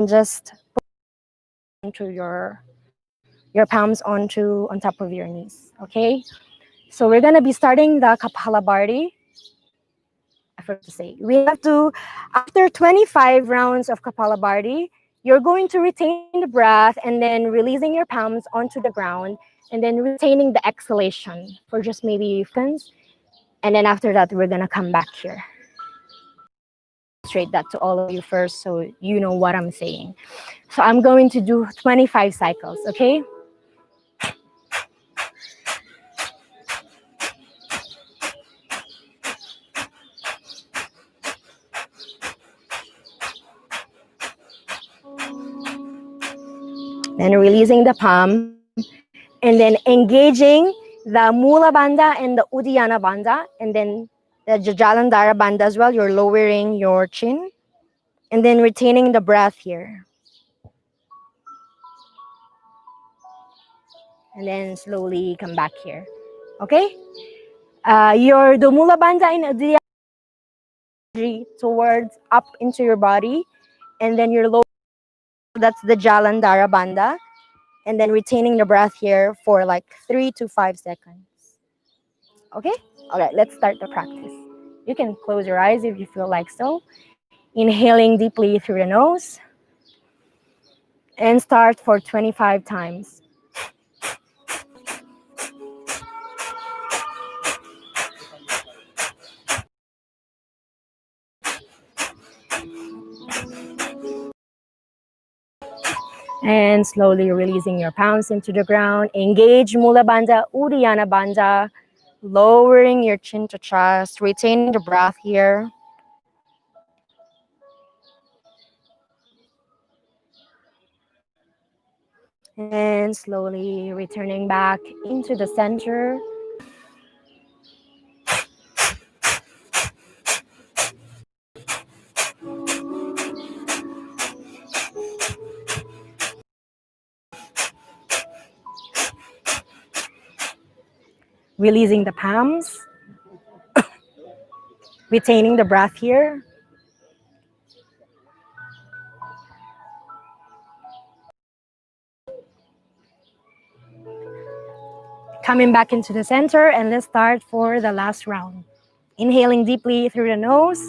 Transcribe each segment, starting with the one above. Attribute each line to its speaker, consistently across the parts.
Speaker 1: just onto your palms onto on top of your knees. Okay, so we're gonna be starting the Kapalabhati. I forgot to say, we have to, after 25 rounds of Kapalabhati, you're going to retain the breath and then releasing your palms onto the ground and then retaining the exhalation for just maybe seconds. And then after that, we're gonna come back here. Demonstrate that to all of you first so you know what I'm saying. So I'm going to do 25 cycles, okay? Then releasing the palm and then engaging the Mula Bandha and the Uddiyana Bandha and then the Jalandhara Bandha as well. You're lowering your chin and then retaining the breath here. And then slowly come back here, okay? Your the Mula Bandha and Uddiyana towards up into your body and then your lower, that's the Jalandhara Bandha. And then retaining the breath here for like 3 to 5 seconds. Okay? All right, let's start the practice. You can close your eyes if you feel like so. Inhaling deeply through the nose. And start for 25 times. And slowly releasing your palms into the ground. Engage Mula Bandha, Uddiyana Bandha. Lowering your chin to chest. Retaining the breath here. And slowly returning back into the center. Releasing the palms. Retaining the breath here. Coming back into the center, and let's start for the last round. Inhaling deeply through the nose.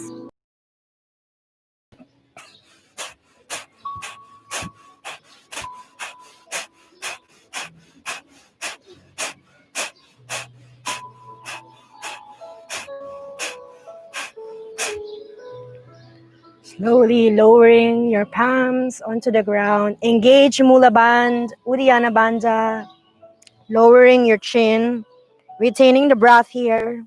Speaker 1: Slowly lowering your palms onto the ground. Engage Mula Bandha, Uddiyana Bandha. Lowering your chin. Retaining the breath here.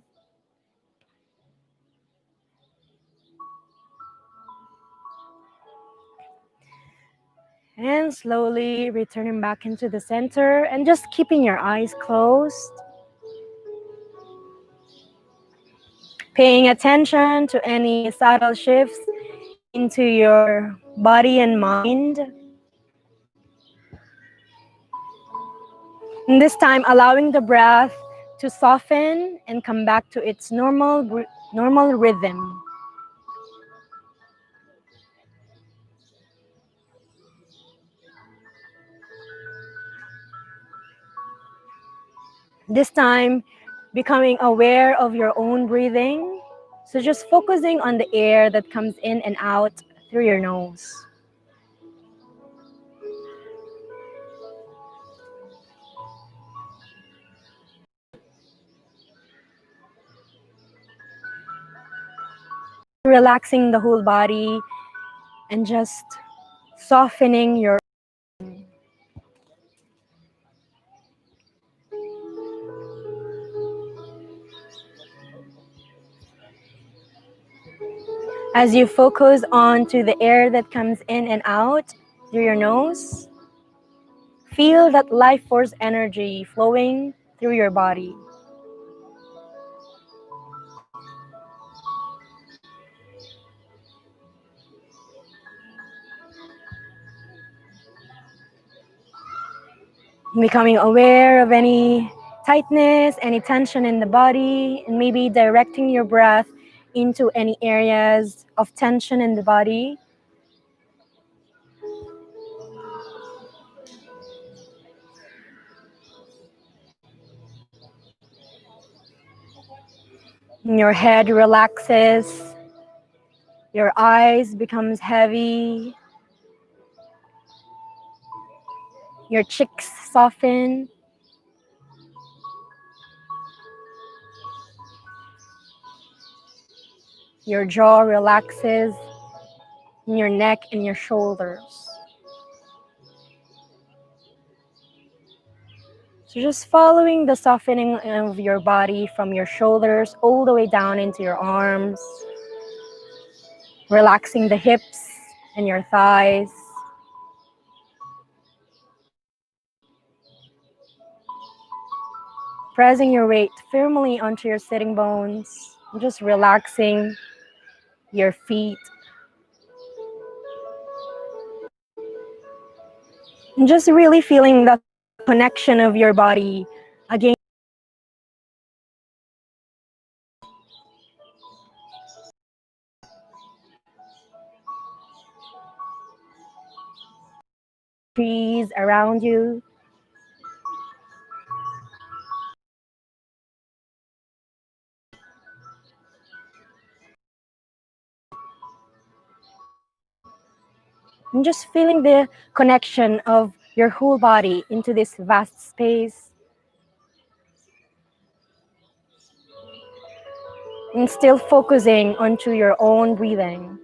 Speaker 1: And slowly returning back into the center and just keeping your eyes closed. Paying attention to any subtle shifts into your body and mind. And this time, allowing the breath to soften and come back to its normal rhythm. This time, becoming aware of your own breathing. So just focusing on the air that comes in and out through your nose. Relaxing the whole body and just softening your. As you focus on to the air that comes in and out through your nose, feel that life force energy flowing through your body. Becoming aware of any tightness, any tension in the body, and maybe directing your breath into any areas of tension in the body. Your head relaxes, your eyes becomes heavy, your cheeks soften, your jaw relaxes, and your neck and your shoulders. So just following the softening of your body from your shoulders all the way down into your arms, relaxing the hips and your thighs. Pressing your weight firmly onto your sitting bones, just relaxing your feet. And just really feeling the connection of your body again. Trees around you. And just feeling the connection of your whole body into this vast space. And still focusing onto your own breathing.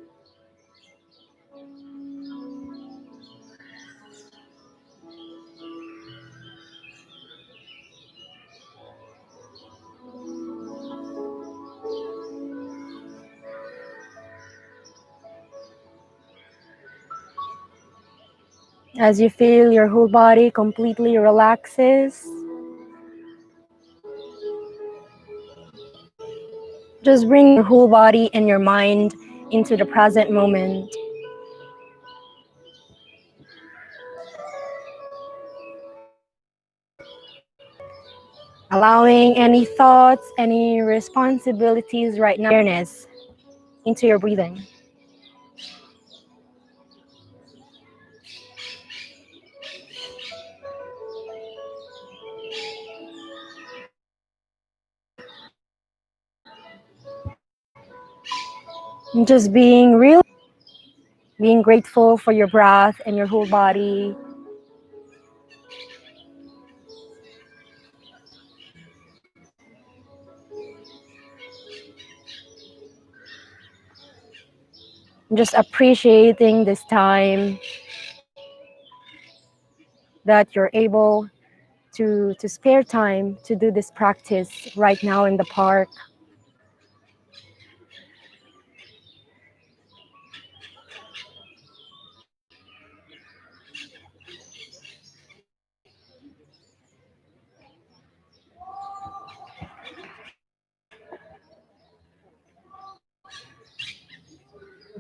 Speaker 1: As you feel your whole body completely relaxes, just bring your whole body and your mind into the present moment. Allowing any thoughts, any responsibilities right now, awareness into your breathing. And just being real, being grateful for your breath and your whole body. And just appreciating this time that you're able to spare time to do this practice right now in the park.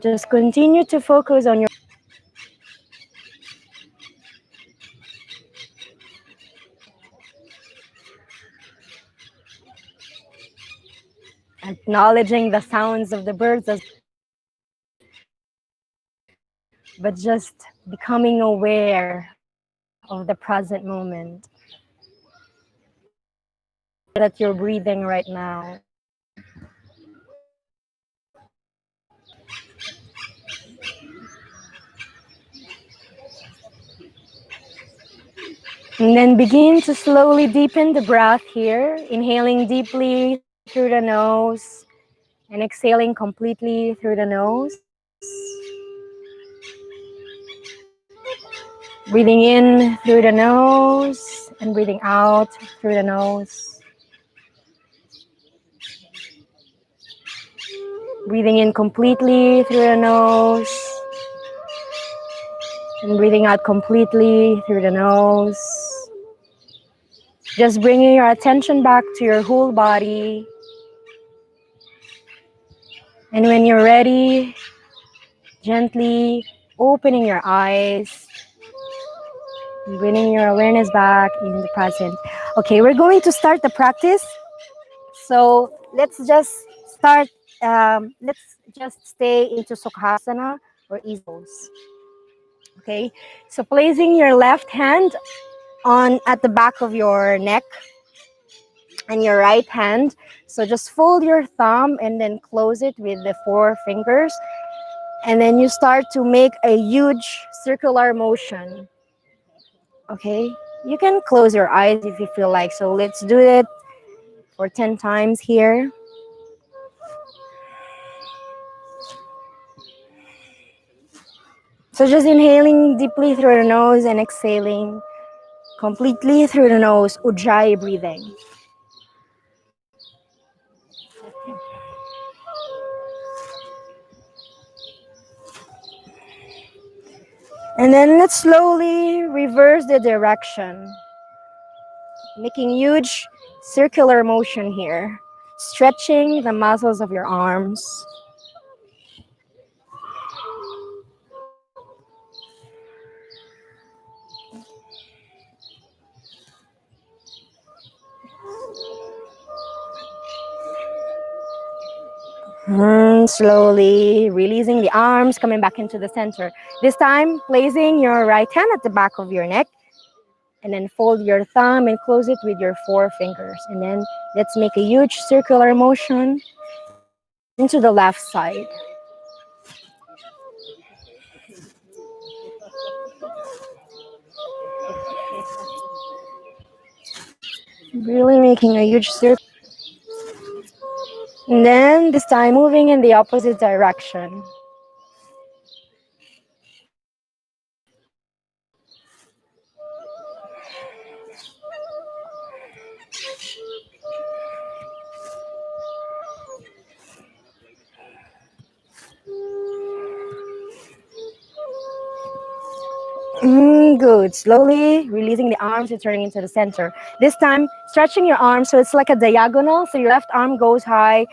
Speaker 1: Just continue to focus on your acknowledging the sounds of the birds, but just becoming aware of the present moment that you're breathing right now. And then begin to slowly deepen the breath here, inhaling deeply through the nose and exhaling completely through the nose. Breathing in through the nose and breathing out through the nose. Breathing in completely through the nose and breathing out completely through the nose. Just bringing your attention back to your whole body. And when you're ready, gently opening your eyes, bringing your awareness back in the present. Okay, we're going to start the practice. So let's just start. Let's just stay into Sukhasana or easy pose. Okay, so placing your left hand on at the back of your neck and your right hand. So just fold your thumb and then close it with the four fingers. And then you start to make a huge circular motion. Okay? You can close your eyes if you feel like. So let's do it for 10 times here. So just inhaling deeply through the nose and exhaling completely through the nose, ujjayi breathing. And then let's slowly reverse the direction, making huge circular motion here, stretching the muscles of your arms. Slowly releasing the arms, coming back into the center. This time, placing your right hand at the back of your neck, and then fold your thumb and close it with your four fingers. And then let's make a huge circular motion into the left side. Really making a huge circle. And then this time moving in the opposite direction. Good. Slowly releasing the arms, returning into the center. This time, stretching your arms so it's like a diagonal. So your left arm goes high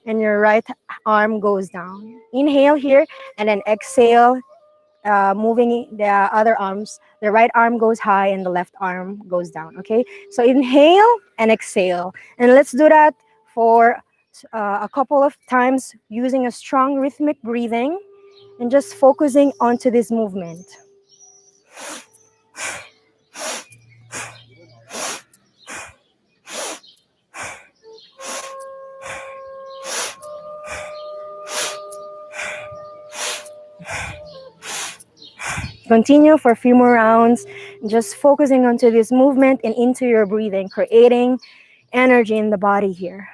Speaker 1: and your right arm goes down. Inhale here and then exhale, moving the other arms. The right arm goes high and the left arm goes down. Okay. So inhale and exhale. And let's do that for a couple of times using a strong rhythmic breathing and just focusing onto this movement. Continue for a few more rounds, just focusing onto this movement and into your breathing, creating energy in the body here.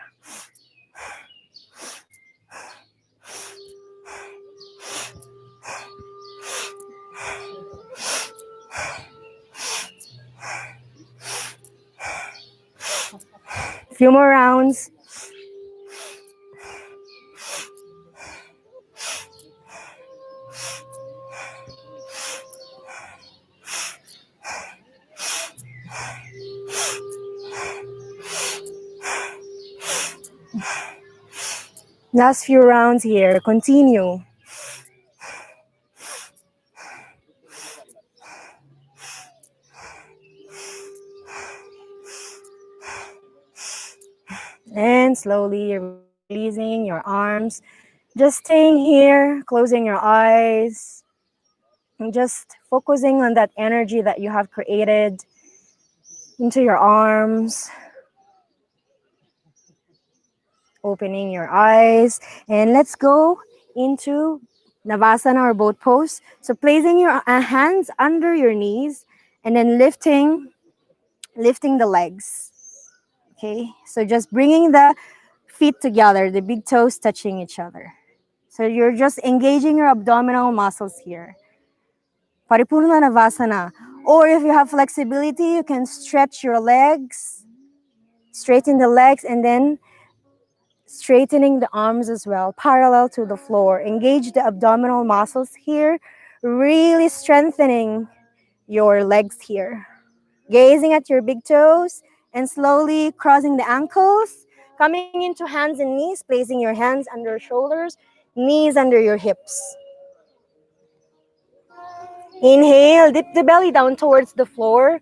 Speaker 1: A few more rounds. Last few rounds here. Continue. And slowly releasing your arms. Just staying here, closing your eyes, and just focusing on that energy that you have created into your arms. Opening your eyes. And let's go into Navasana or boat pose. So placing your hands under your knees and then lifting the legs. Okay, so just bringing the feet together, the big toes touching each other. So you're just engaging your abdominal muscles here. Paripurna Navasana. Or if you have flexibility, you can stretch your legs, straighten the legs, and then straightening the arms as well, parallel to the floor. Engage the abdominal muscles here, really strengthening your legs here. Gazing at your big toes and slowly crossing the ankles, coming into hands and knees, placing your hands under your shoulders, knees under your hips. Inhale, dip the belly down towards the floor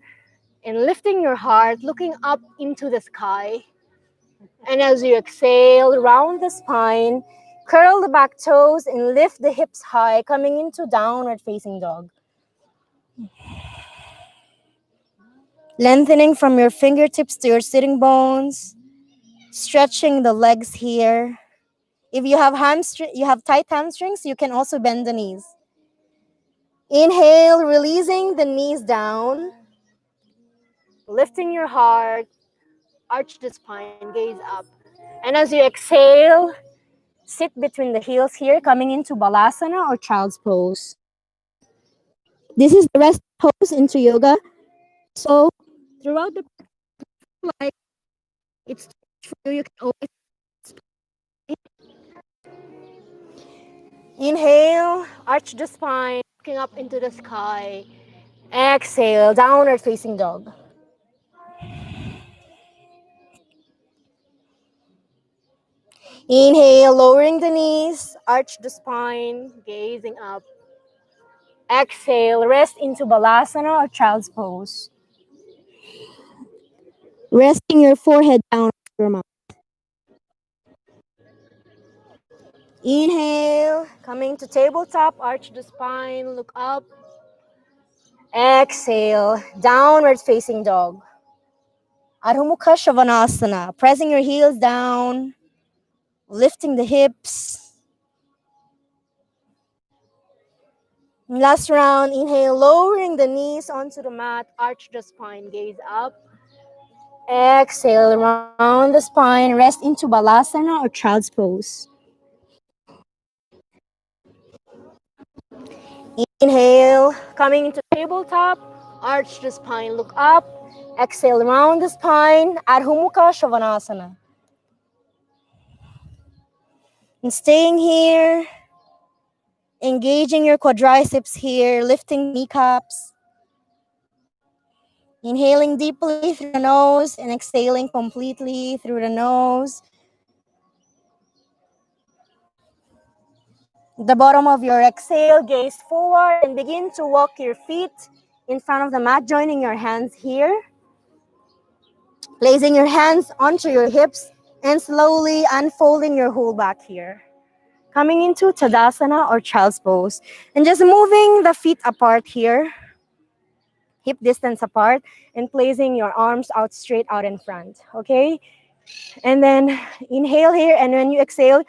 Speaker 1: and lifting your heart, looking up into the sky. And as you exhale, round the spine, curl the back toes and lift the hips high, coming into downward facing dog. Lengthening from your fingertips to your sitting bones, stretching the legs here. If you have you have tight hamstrings, you can also bend the knees. Inhale, releasing the knees down, lifting your heart, arch the spine, gaze up. And as you exhale, sit between the heels here, coming into balasana or child's pose. This is the rest pose into yoga. So throughout the like it's for you, you can always inhale, arch the spine, looking up into the sky. Exhale, downward facing dog. Inhale, lowering the knees, arch the spine, gazing up. Exhale, rest into balasana or child's pose. Resting your forehead down on your mat. Inhale, coming to tabletop, arch the spine, look up. Exhale, downward facing dog. Adho Mukha Svanasana, pressing your heels down, lifting the hips. Last round, inhale, lowering the knees onto the mat, arch the spine, gaze up. Exhale, round the spine, rest into balasana or child's pose. Inhale, coming into tabletop, arch the spine, look up. Exhale, round the spine, Adho Mukha Svanasana. And staying here, engaging your quadriceps here, lifting kneecaps. Inhaling deeply through the nose and exhaling completely through the nose. The bottom of your exhale, gaze forward and begin to walk your feet in front of the mat, joining your hands here. Placing your hands onto your hips and slowly unfolding your whole back here. Coming into Tadasana or child's pose. And just moving the feet apart here, hip distance apart, and placing your arms out straight out in front, okay? And then inhale here, and when you exhale,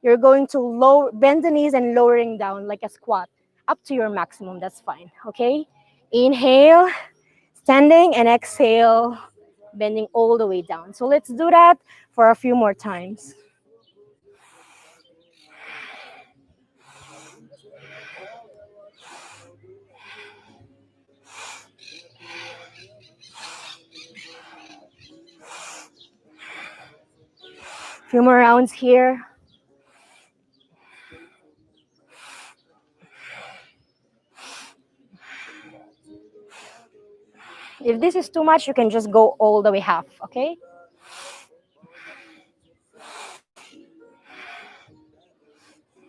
Speaker 1: you're going to bend the knees and lowering down like a squat up to your maximum. That's fine, okay? Inhale, standing, and exhale, bending all the way down. So let's do that for a few more times. Few more rounds here. If this is too much, you can just go all the way half, okay?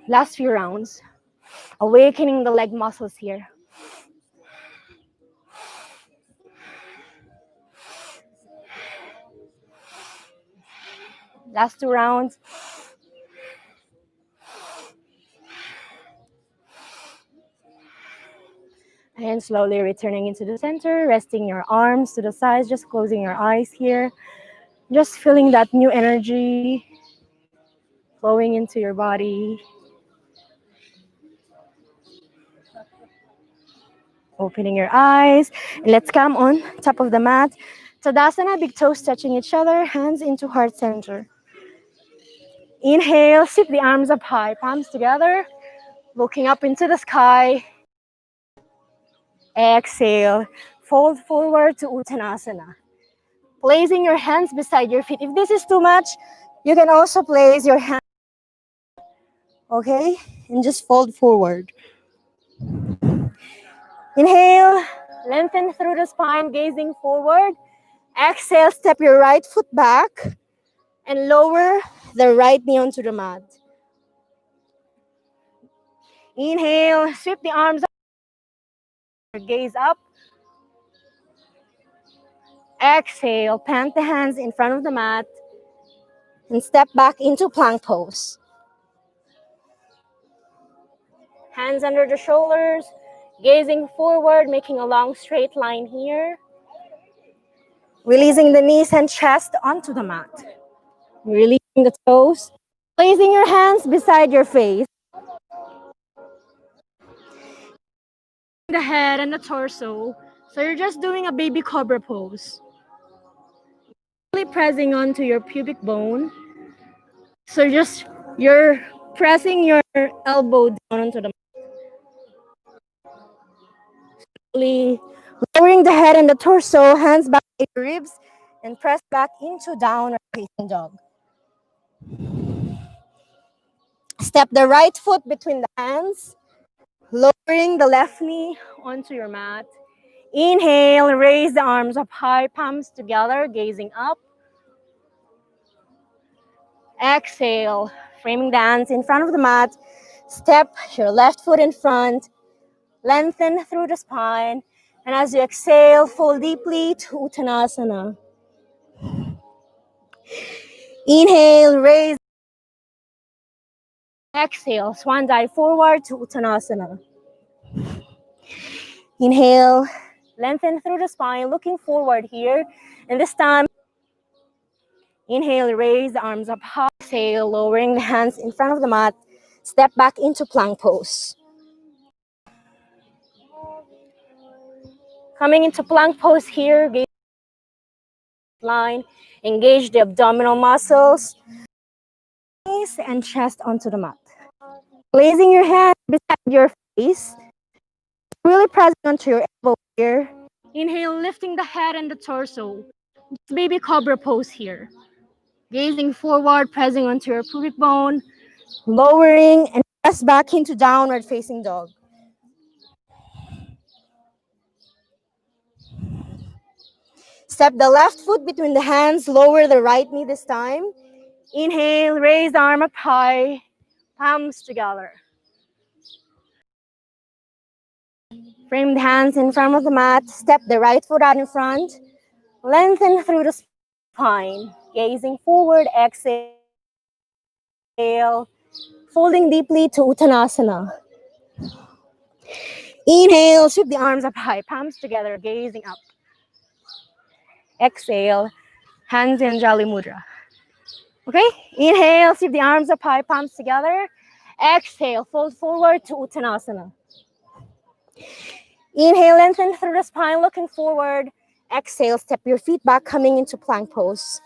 Speaker 1: Last few rounds. Awakening the leg muscles here. Last two rounds. And slowly returning into the center, resting your arms to the sides, just closing your eyes here. Just feeling that new energy flowing into your body. Opening your eyes. And let's come on top of the mat. Tadasana, big toes touching each other, hands into heart center. Inhale, sit the arms up high, palms together, looking up into the sky. Exhale, fold forward to Uttanasana. Placing your hands beside your feet. If this is too much, you can also place your hands, okay? And just fold forward. Inhale, lengthen through the spine, gazing forward. Exhale, step your right foot back and lower the right knee onto the mat. Inhale, sweep the arms up, gaze up. Exhale, plant the hands in front of the mat and step back into plank pose. Hands under the shoulders, gazing forward, making a long straight line here. Releasing the knees and chest onto the mat. Releasing the toes. Placing your hands beside your face. The head and the torso. So you're just doing a baby cobra pose. Really pressing onto your pubic bone. So you're pressing your elbow down onto the mat. Lowering the head and the torso, hands back at your ribs, and press back into downward facing dog. Step the right foot between the hands, lowering the left knee onto your mat. Inhale, raise the arms up high, palms together, gazing up. Exhale, framing the hands in front of the mat. Step your left foot in front, lengthen through the spine. And as you exhale, fold deeply to Uttanasana. Inhale, raise. Exhale, swan dive forward to Uttanasana. Inhale, lengthen through the spine, looking forward here. And this time, inhale, raise the arms up high. Exhale, lowering the hands in front of the mat. Step back into plank pose. Coming into plank pose here, gaze line, engage the abdominal muscles, knees and chest onto the mat. Placing your hand beside your face, really pressing onto your elbow here. Inhale, lifting the head and the torso. Baby cobra pose here. Gazing forward, pressing onto your pubic bone, lowering and press back into downward facing dog. Step the left foot between the hands, lower the right knee this time. Inhale, raise the arm up high, palms together. Frame the hands in front of the mat, step the right foot out in front, lengthen through the spine, gazing forward, exhale, folding deeply to Uttanasana. Inhale, sweep the arms up high, palms together, gazing up. Exhale, hands in Jali Mudra. Okay, inhale, sweep the arms up high, palms together. Exhale, fold forward to Uttanasana. Inhale, lengthen through the spine, looking forward. Exhale, step your feet back, coming into plank pose.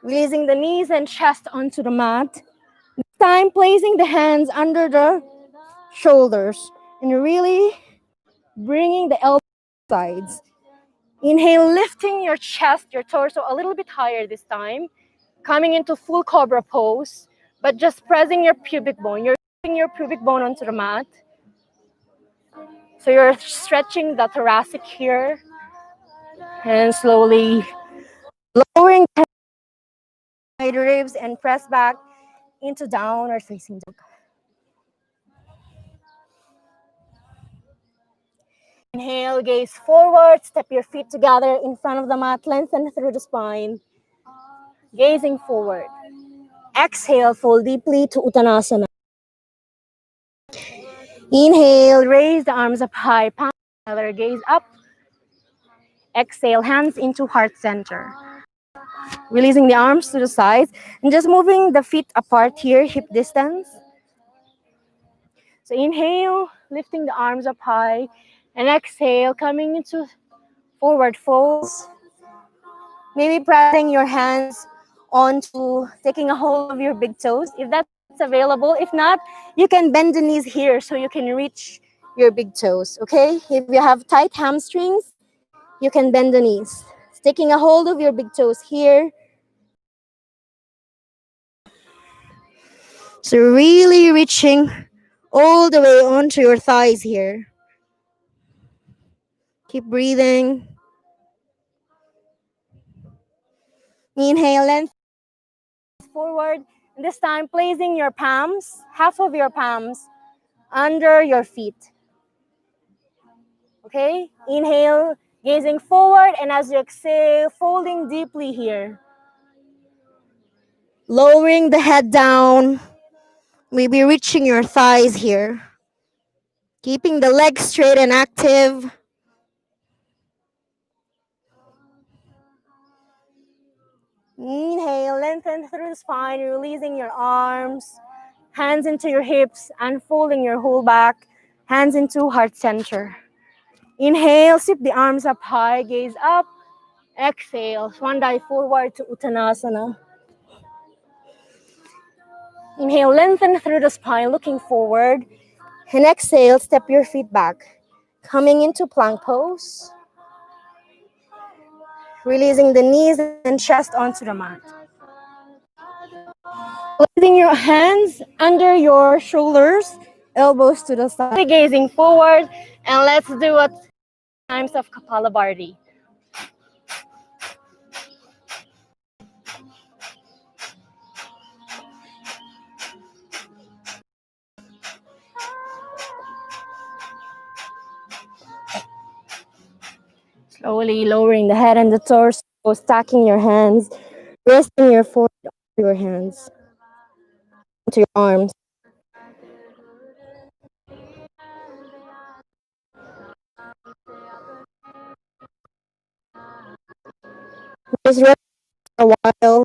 Speaker 1: Releasing the knees and chest onto the mat. This time, placing the hands under the shoulders and really bringing the elbows sides. Inhale, lifting your chest, your torso a little bit higher this time. Coming into full cobra pose, but just pressing your pubic bone. You're putting your pubic bone onto the mat. So you're stretching the thoracic here and slowly lowering the side ribs and press back into downward facing dog. Inhale, gaze forward, step your feet together in front of the mat, lengthen through the spine, gazing forward. Exhale, fold deeply to Uttanasana. Inhale, raise the arms up high, palms together, gaze up. Exhale, hands into heart center. Releasing the arms to the sides and just moving the feet apart here, hip distance. So inhale, lifting the arms up high, and exhale, coming into forward folds. Maybe pressing your hands onto taking a hold of your big toes if that's available. If not, you can bend the knees here so you can reach your big toes, okay? If you have tight hamstrings, you can bend the knees. Taking a hold of your big toes here. So really reaching all the way onto your thighs here. Keep breathing. Inhale, length forward. And this time, placing your palms, half of your palms, under your feet. Okay? Inhale, gazing forward, and as you exhale, folding deeply here. Lowering the head down. Maybe reaching your thighs here. Keeping the legs straight and active. Inhale, lengthen through the spine, releasing your arms, hands into your hips, unfolding your whole back, hands into heart center. Inhale, sweep the arms up high, gaze up. Exhale, swan dive forward to Uttanasana. Inhale, lengthen through the spine, looking forward. And exhale, step your feet back. Coming into plank pose. Releasing the knees and chest onto the mat. Placing your hands under your shoulders, elbows to the side. Gazing forward, and let's do it times of Kapalabhati. Slowly lowering the head and the torso, stacking your hands, resting your forehead onto your hands, onto your arms. Just rest for a while,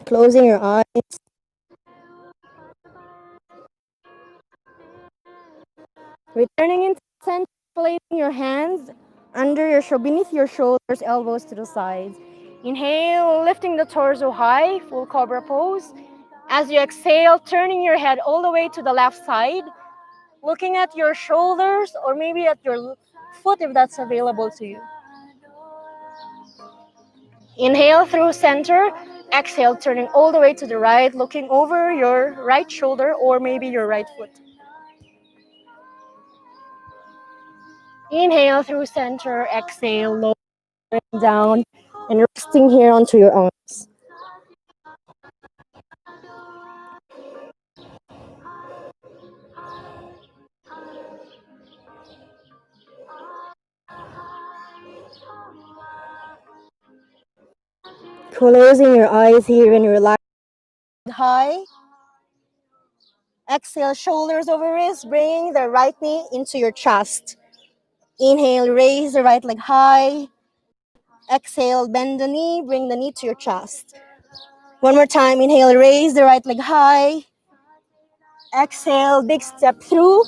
Speaker 1: closing your eyes. Returning into center, placing your hands under your beneath your shoulders, elbows to the sides. Inhale, lifting the torso high, full cobra pose. As you exhale, turning your head all the way to the left side, looking at your shoulders or maybe at your foot if that's available to you. Inhale through center, exhale, turning all the way to the right, looking over your right shoulder or maybe your right foot. Inhale through center, exhale, lowering down and resting here onto your arms. Closing your eyes here and relax. High. Exhale, shoulders over wrists, bring the right knee into your chest. Inhale, raise the right leg high. Exhale, bend the knee, bring the knee to your chest. One more time, inhale, raise the right leg high. Exhale, big step through,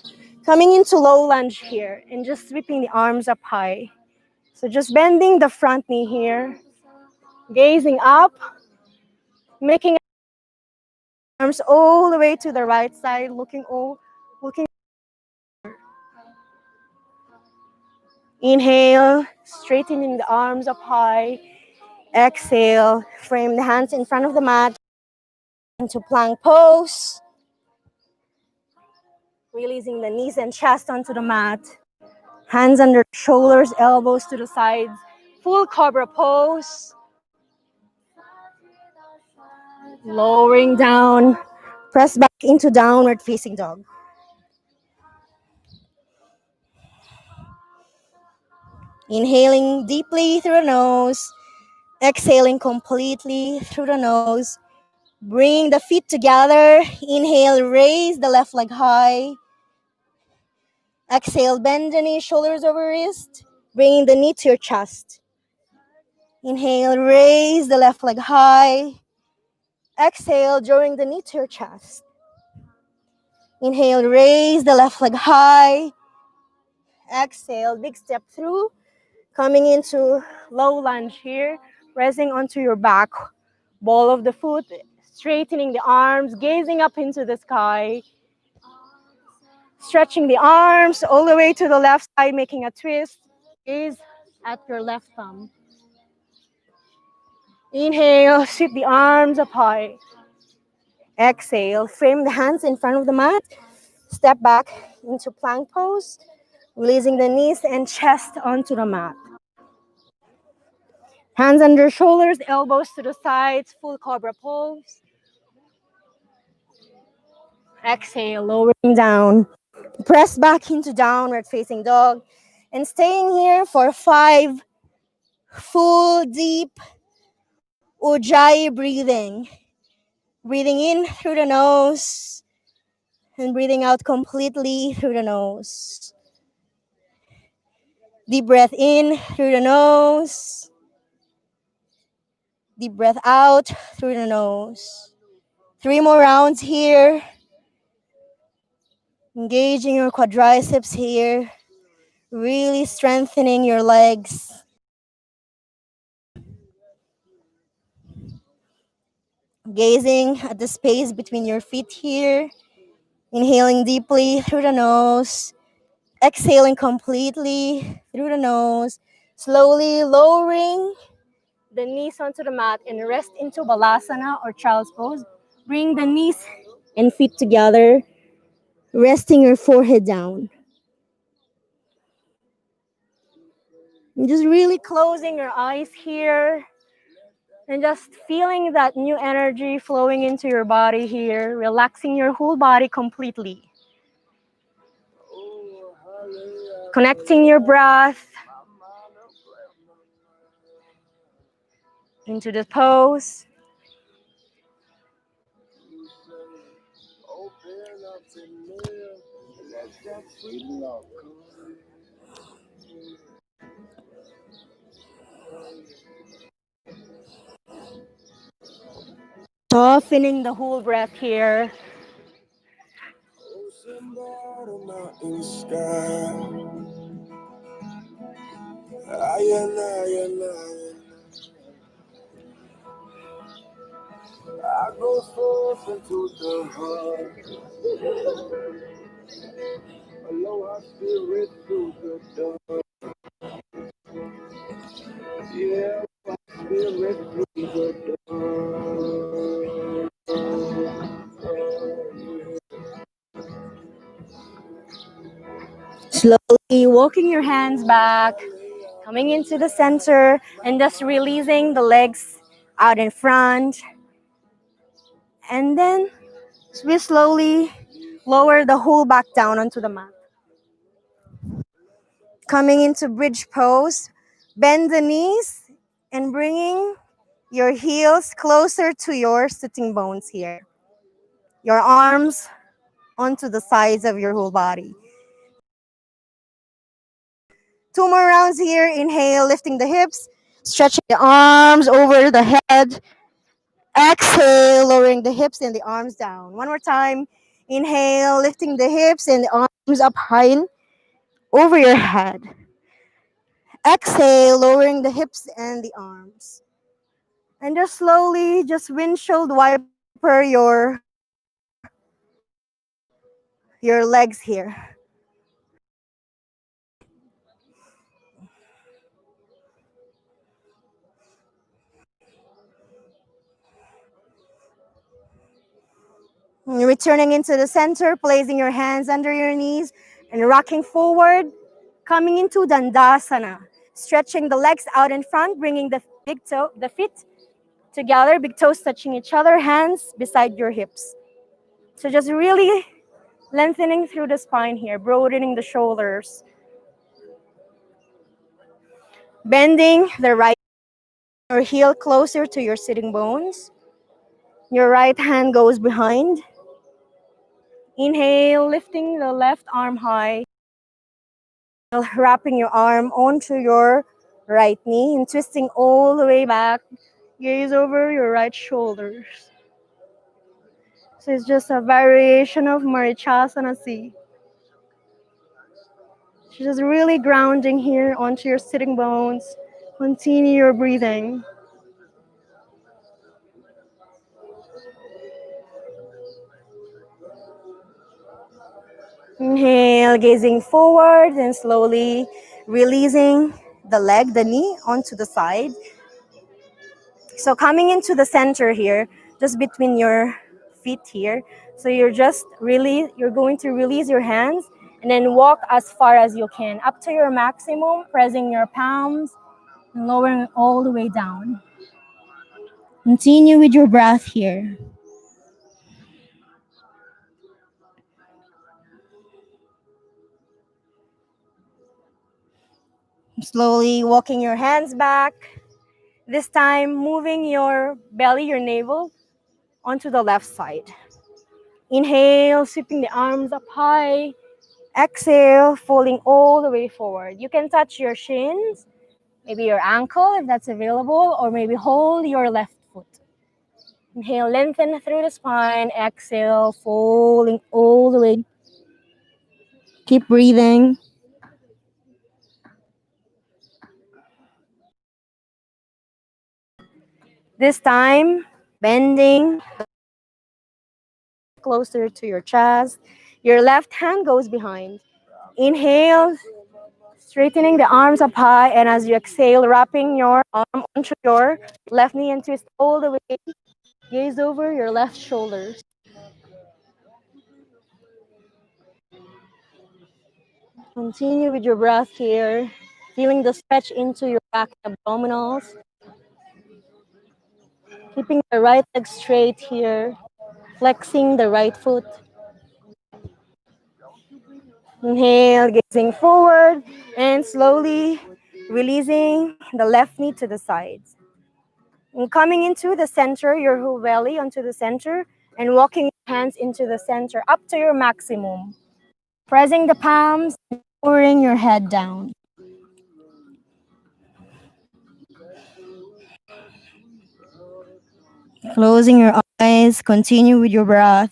Speaker 1: coming into low lunge here and just sweeping the arms up high. So just bending the front knee here, gazing up, making arms all the way to the right side, looking. Inhale, straightening the arms up high. Exhale, frame the hands in front of the mat into plank pose. Releasing the knees and chest onto the mat. Hands under shoulders, elbows to the sides. Full cobra pose. Lowering down. Press back into downward facing dog. Inhaling deeply through the nose. Exhaling completely through the nose. Bring the feet together. Inhale, raise the left leg high. Exhale, bend the knee, shoulders over wrist. Bringing the knee to your chest. Inhale, raise the left leg high. Exhale, drawing the knee to your chest. Inhale, raise the left leg high. Exhale, big step through. Coming into low lunge here. Resting onto your back. Ball of the foot. Straightening the arms. Gazing up into the sky. Stretching the arms all the way to the left side. Making a twist. Gaze at your left thumb. Inhale, sweep the arms up high. Exhale, frame the hands in front of the mat. Step back into plank pose, releasing the knees and chest onto the mat. Hands under shoulders, elbows to the sides, full cobra pose. Exhale, lowering down. Press back into downward facing dog. And staying here for 5 full deep Ujjayi breathing. Breathing in through the nose and breathing out completely through the nose. Deep breath in through the nose. deep breath out through the nose. 3 more rounds here. Engaging your quadriceps here. Really strengthening your legs. Gazing at the space between your feet here. Inhaling deeply through the nose. Exhaling completely through the nose. Slowly lowering the knees onto the mat and rest into Balasana or Child's Pose. Bring the knees and feet together, resting your forehead down. And just really closing your eyes here and just feeling that new energy flowing into your body here, relaxing your whole body completely. Connecting your breath into the pose. Softening the whole breath here. I go forth into the heart. Aloha spirit through the dawn. Yeah, spirit through the dawn. Slowly walking your hands back, coming into the center, and just releasing the legs out in front. And then we slowly lower the whole back down onto the mat. Coming into bridge pose, bend the knees and bringing your heels closer to your sitting bones here. Your arms onto the sides of your whole body. 2 more rounds here. Inhale, lifting the hips, stretching the arms over the head. Exhale, lowering the hips and the arms down. One more time. Inhale, lifting the hips and the arms up high over your head. Exhale, lowering the hips and the arms. And just slowly, just windshield wiper your legs here. Returning into the center, placing your hands under your knees and rocking forward, coming into Dandasana. Stretching the legs out in front, bringing the feet together, big toes touching each other, hands beside your hips. So just really lengthening through the spine here, broadening the shoulders. Bending the right or heel closer to your sitting bones. Your right hand goes behind. Inhale, lifting the left arm high. Wrapping your arm onto your right knee and twisting all the way back. Gaze over your right shoulders. So it's just a variation of Marichasana C. Just really grounding here onto your sitting bones. Continue your breathing. Inhale, gazing forward and slowly releasing the leg, the knee onto the side. So coming into the center here, just between your feet here. So you're going to release your hands and then walk as far as you can, up to your maximum, pressing your palms and lowering all the way down. Continue with your breath here. Slowly walking your hands back. This time, moving your belly, your navel, onto the left side. Inhale, sweeping the arms up high. Exhale, folding all the way forward. You can touch your shins, maybe your ankle if that's available, or maybe hold your left foot. Inhale, lengthen through the spine. Exhale, falling all the way. Keep breathing. This time, bending closer to your chest. Your left hand goes behind. Inhale, straightening the arms up high, and as you exhale, wrapping your arm onto your left knee and twist all the way. Gaze over your left shoulders. Continue with your breath here, feeling the stretch into your back abdominals. Keeping the right leg straight here, flexing the right foot. Inhale, gazing forward, and slowly releasing the left knee to the sides. And coming into the center, your whole belly onto the center, and walking your hands into the center up to your maximum. Pressing the palms, lowering your head down. Closing your eyes, continue with your breath.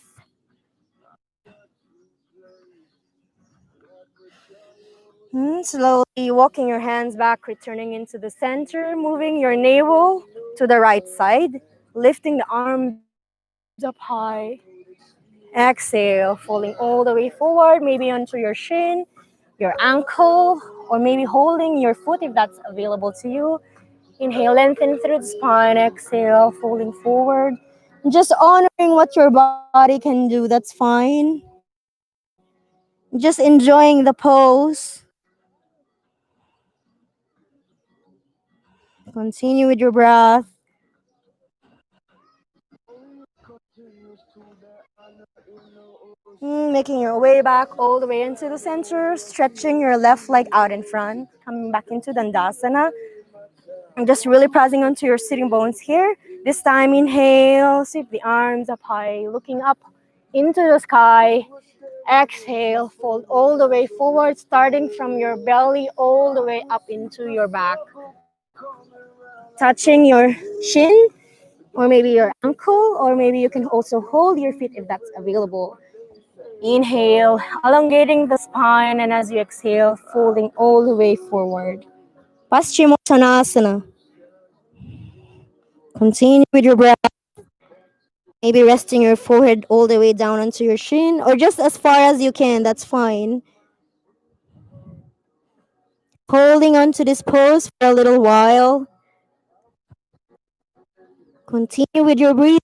Speaker 1: Slowly walking your hands back, returning into the center, moving your navel to the right side, lifting the arms up high. Exhale, falling all the way forward, maybe onto your shin, your ankle, or maybe holding your foot if that's available to you. Inhale, lengthen through the spine. Exhale, falling forward. Just honoring what your body can do, that's fine. Just enjoying the pose. Continue with your breath. Making your way back all the way into the center, stretching your left leg out in front, coming back into Dandasana. And just really pressing onto your sitting bones here. This time, inhale, sweep the arms up high, looking up into the sky. Exhale, fold all the way forward, starting from your belly all the way up into your back. Touching your shin, or maybe your ankle, or maybe you can also hold your feet if that's available. Inhale, elongating the spine, and as you exhale, folding all the way forward. Paschimottanasana. Continue with your breath. Maybe resting your forehead all the way down onto your shin, or just as far as you can, that's fine. Holding on to this pose for a little while. Continue with your breathing.